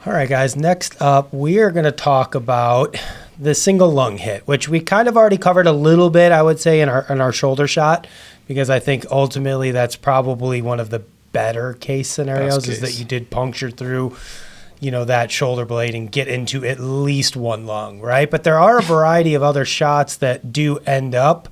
All right, guys. Next up, we are going to talk about the single lung hit, which we kind of already covered a little bit, I would say, in our shoulder shot, because I think ultimately that's probably one of the better case scenarios is that you did puncture through, that shoulder blade and get into at least one lung, right? But there are a variety of other shots that do end up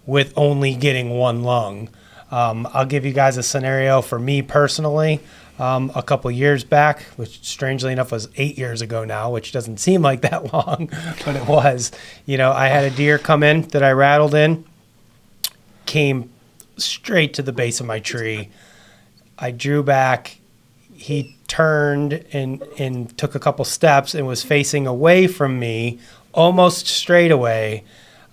with only getting one lung. I'll give you guys a scenario for me personally. A couple years back, which strangely enough was 8 years ago now, which doesn't seem like that long, but it was. I had a deer come in that I rattled in, came straight to the base of my tree. I drew back. He turned and took a couple steps and was facing away from me, almost straight away,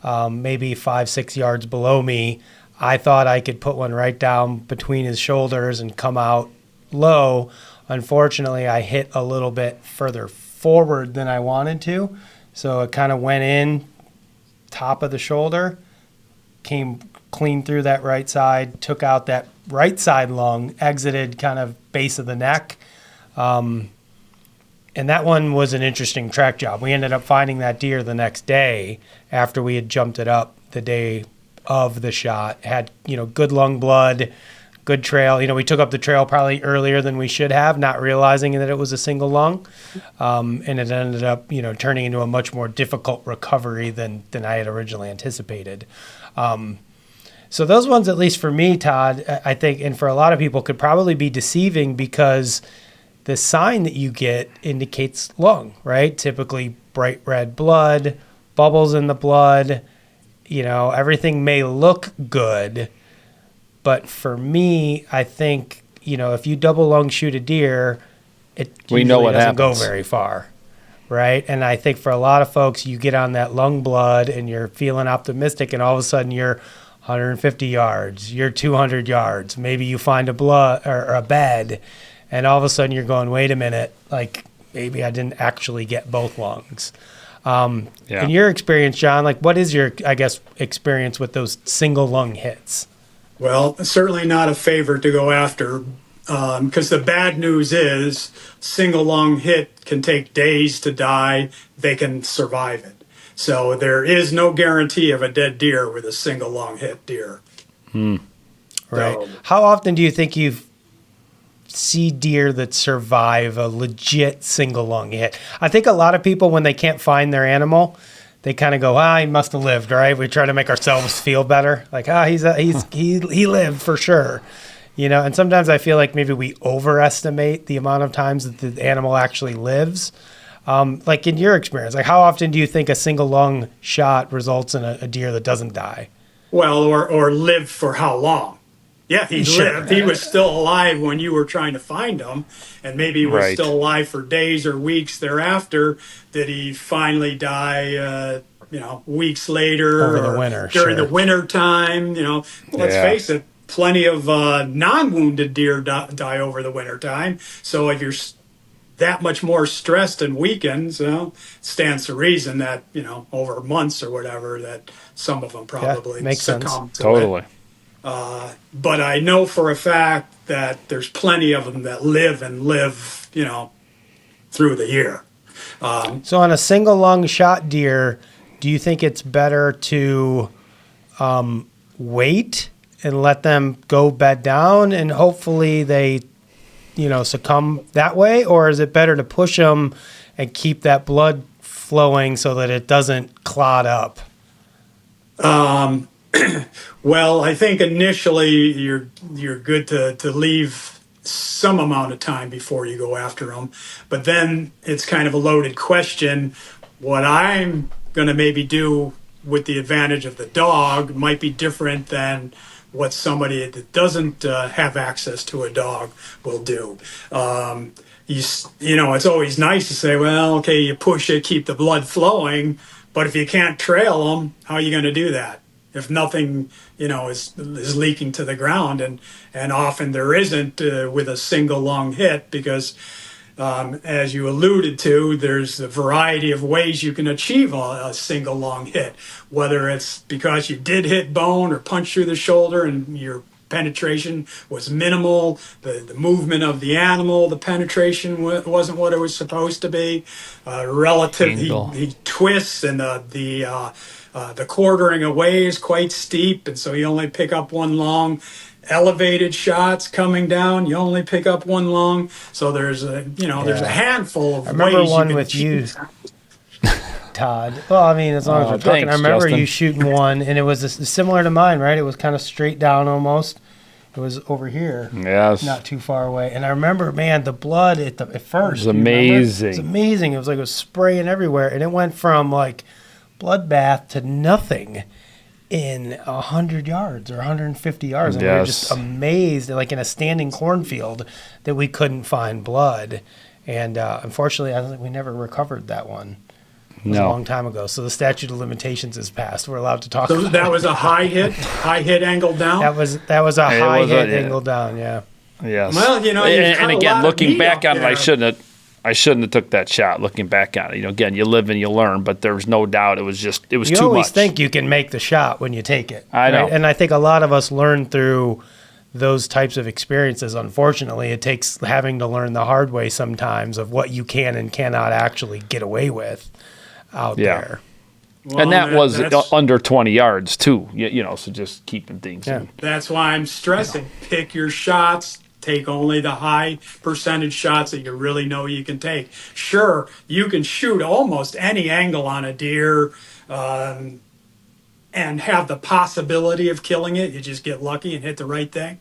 maybe 5-6 yards below me. I thought I could put one right down between his shoulders and come out low. Unfortunately, I hit a little bit further forward than I wanted to, so it kind of went in top of the shoulder, came clean through that right side, took out that right side lung, exited kind of base of the neck, and that one was an interesting track job. We ended up finding that deer the next day after we had jumped it up the day of the shot. Had good lung blood, good trail. We took up the trail probably earlier than we should have, not realizing that it was a single lung. And it ended up, turning into a much more difficult recovery than I had originally anticipated. So those ones, at least for me, Todd, I think, and for a lot of people, could probably be deceiving because the sign that you get indicates lung, right? Typically bright red blood, bubbles in the blood, everything may look good. But for me, I think, if you double lung shoot a deer, it usually doesn't go very far, right? And I think for a lot of folks, you get on that lung blood and you're feeling optimistic, and all of a sudden you're 150 yards, you're 200 yards. Maybe you find a blood or a bed, and all of a sudden you're going, wait a minute, like maybe I didn't actually get both lungs. In your experience, John, what is your, experience with those single lung hits? Well, certainly not a favorite to go after, because the bad news is single lung hit can take days to die. They can survive it. So there is no guarantee of a dead deer with a single lung hit deer. Right. So, how often do you think you see deer that survive a legit single lung hit? I think a lot of people, when they can't find their animal, they kind of go, he must have lived, right? We try to make ourselves feel better. Like, he lived for sure. And sometimes I feel like maybe we overestimate the amount of times that the animal actually lives. In your experience, how often do you think a single lung shot results in a deer that doesn't die? Well, or live for how long? Yeah, he lived. He was still alive when you were trying to find him, and maybe he was still alive for days or weeks thereafter. Did he finally die, weeks later over the winter, during the winter time? Let's face it, plenty of non-wounded deer die over the winter time. So if you're that much more stressed and weakened, stands to reason that, over months or whatever, that some of them probably makes succumb sense. to Totally. it. But I know for a fact that there's plenty of them that live, through the year. So on a single lung shot deer, do you think it's better to wait and let them go bed down and hopefully they, succumb that way? Or is it better to push them and keep that blood flowing so that it doesn't clot up? Well, I think initially you're good to leave some amount of time before you go after them, but then it's kind of a loaded question. What I'm going to maybe do with the advantage of the dog might be different than what somebody that doesn't have access to a dog will do. It's always nice to say, well, okay, you push it, keep the blood flowing, but if you can't trail them, how are you going to do that? If nothing, is leaking to the ground, and often there isn't with a single lung hit, because as you alluded to, there's a variety of ways you can achieve a single lung hit, whether it's because you did hit bone or punch through the shoulder and you're penetration was minimal. The movement of the animal, the penetration wasn't what it was supposed to be. Relative, he twists, and the quartering away is quite steep, and so you only pick up one long. Elevated shots coming down, you only pick up one long. So there's there's a handful of I remember ways one you can with you, shoot. Todd. Well, I mean, as long as we're talking, thanks, I remember Justin. you shooting one, and it was similar to mine, right? It was kind of straight down almost. It was over here, Yes. not too far away. And I remember, man, the blood at first. It was amazing. It was amazing. It was like it was spraying everywhere, and it went from like bloodbath to nothing in 100 yards or 150 yards. And we were just amazed, like in a standing cornfield, that we couldn't find blood. And unfortunately, I think we never recovered that one. It was a long time ago. So the statute of limitations is passed. We're allowed to talk about it. That was a high hit angle down. That was a high hit angle down, yeah. Yes. Well, and again, looking back on it, I shouldn't have took that shot. Looking back on it, again, you live and you learn, but there's no doubt it was too much. You always think you can make the shot when you take it. I know. Right? And I think a lot of us learn through those types of experiences. Unfortunately, it takes having to learn the hard way sometimes of what you can and cannot actually get away with out there. Well, and that was under 20 yards too, so just keeping things in. That's why I'm stressing, pick your shots, take only the high percentage shots that you really know you can take. Sure, you can shoot almost any angle on a deer and have the possibility of killing it. You just get lucky and hit the right thing.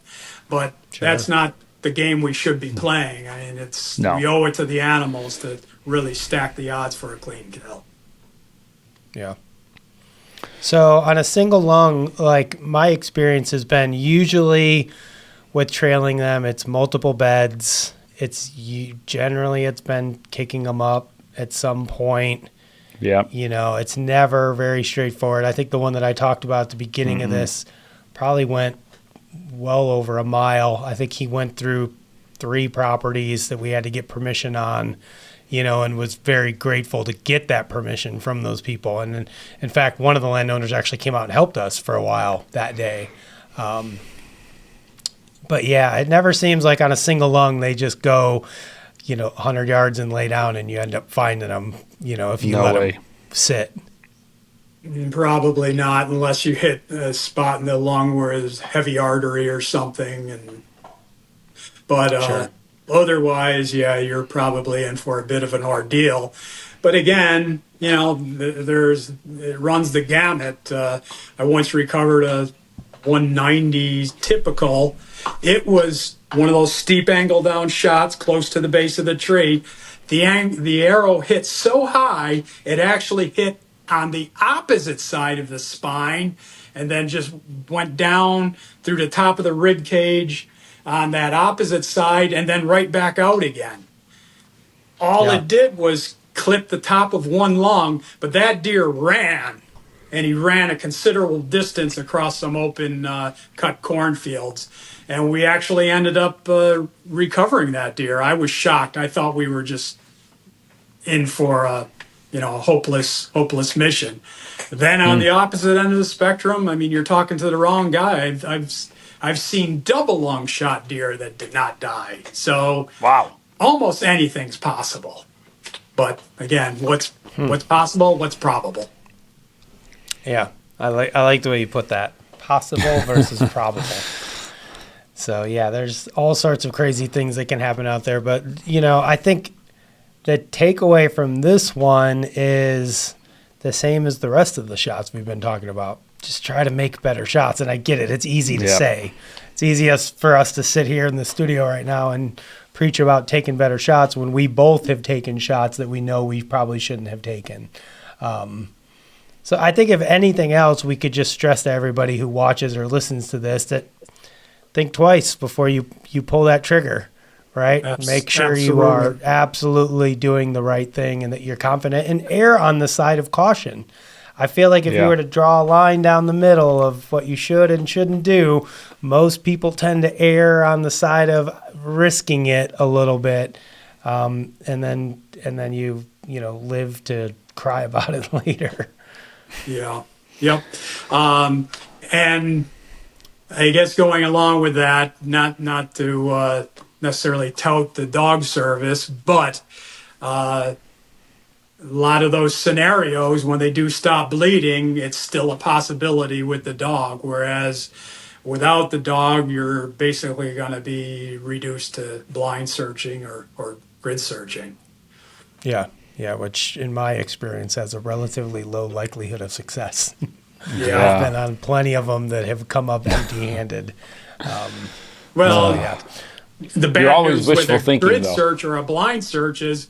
But that's not the game we should be playing. I mean, we owe it to the animals to really stack the odds for a clean kill. Yeah. So on a single lung, like my experience has been usually with trailing them, it's multiple beds. Generally it's been kicking them up at some point. Yeah. It's never very straightforward. I think the one that I talked about at the beginning of this probably went well over a mile. I think he went through 3 properties that we had to get permission on. And was very grateful to get that permission from those people. And in fact, one of the landowners actually came out and helped us for a while that day. But yeah, it never seems like on a single lung they just go, 100 yards and lay down and you end up finding them, if you let them sit. Probably not, unless you hit a spot in the lung where there's heavy artery or something. But otherwise, you're probably in for a bit of an ordeal. But again, it runs the gamut. I once recovered a 190 typical. It was one of those steep angle down shots close to the base of the tree. The arrow hit so high, it actually hit on the opposite side of the spine and then just went down through the top of the rib cage on that opposite side and then right back out again. All it did was clip the top of one lung, but that deer ran, and he ran a considerable distance across some open cut cornfields. And we actually ended up recovering that deer. I was shocked. I thought we were just in for a hopeless mission. Then on the opposite end of the spectrum, I mean, you're talking to the wrong guy. I've seen double lung shot deer that did not die. So almost anything's possible. But again, what's possible, what's probable. Yeah, I like the way you put that. Possible versus probable. So yeah, there's all sorts of crazy things that can happen out there. But I think the takeaway from this one is the same as the rest of the shots we've been talking about. Just try to make better shots. And I get it. It's easy to say. It's easy for us to sit here in the studio right now and preach about taking better shots when we both have taken shots that we know we probably shouldn't have taken. So I think if anything else, we could just stress to everybody who watches or listens to this that think twice before you pull that trigger, right? Make sure you are absolutely doing the right thing and that you're confident, and err on the side of caution. I feel like if you were to draw a line down the middle of what you should and shouldn't do, most people tend to err on the side of risking it a little bit, and then you live to cry about it later. Yeah. Yep. And I guess going along with that, not to necessarily tout the dog service, but a lot of those scenarios, when they do stop bleeding, it's still a possibility with the dog. Whereas without the dog, you're basically going to be reduced to blind searching or grid searching. Yeah. Yeah. Which in my experience has a relatively low likelihood of success. Yeah. I've been on plenty of them that have come up empty-handed. Well, yeah. the bad You're always news with wishful a thinking, grid though. search or a blind search is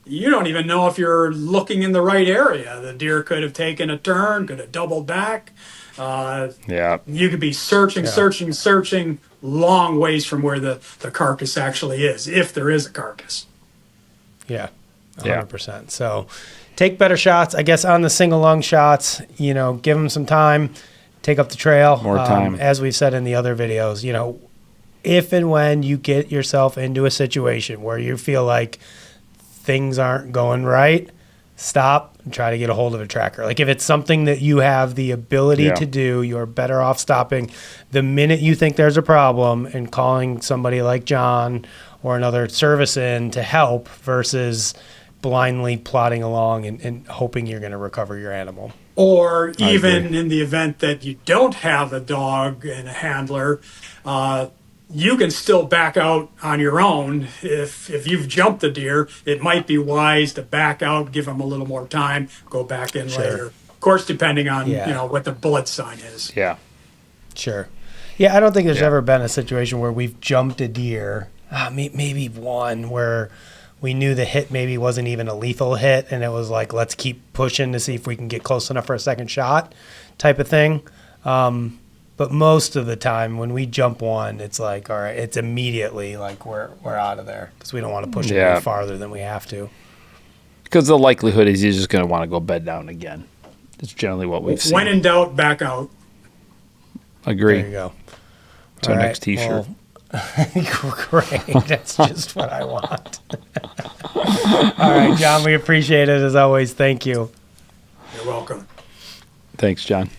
you don't even know if you're looking in the right area. The deer could have taken a turn, could have doubled back. Yeah. You could be searching long ways from where the carcass actually is, if there is a carcass. Yeah. Yeah. 100%. So take better shots, I guess, on the single lung shots, give them some time, take up the trail. More time. As we've said in the other videos, if and when you get yourself into a situation where you feel like things aren't going right, stop and try to get a hold of a tracker. Like if it's something that you have the ability to do, you're better off stopping the minute you think there's a problem and calling somebody like John or another service in to help versus blindly plodding along and hoping you're going to recover your animal. Or even in the event that you don't have a dog and a handler, you can still back out on your own. If you've jumped the deer, it might be wise to back out, give them a little more time, go back in later. Of course, depending on what the bullet sign is. Yeah. Sure. Yeah, I don't think there's ever been a situation where we've jumped a deer. Maybe one where we knew the hit maybe wasn't even a lethal hit, and it was like, let's keep pushing to see if we can get close enough for a second shot type of thing. But most of the time when we jump one, it's like, all right, it's immediately like we're out of there because we don't want to push it any farther than we have to. Because the likelihood is you're just going to want to go bed down again. That's generally what we've seen. When in doubt, back out. Agree. There you go. It's our next T-shirt. Well, great. That's just what I want. All right, John, we appreciate it as always. Thank you. You're welcome. Thanks, John.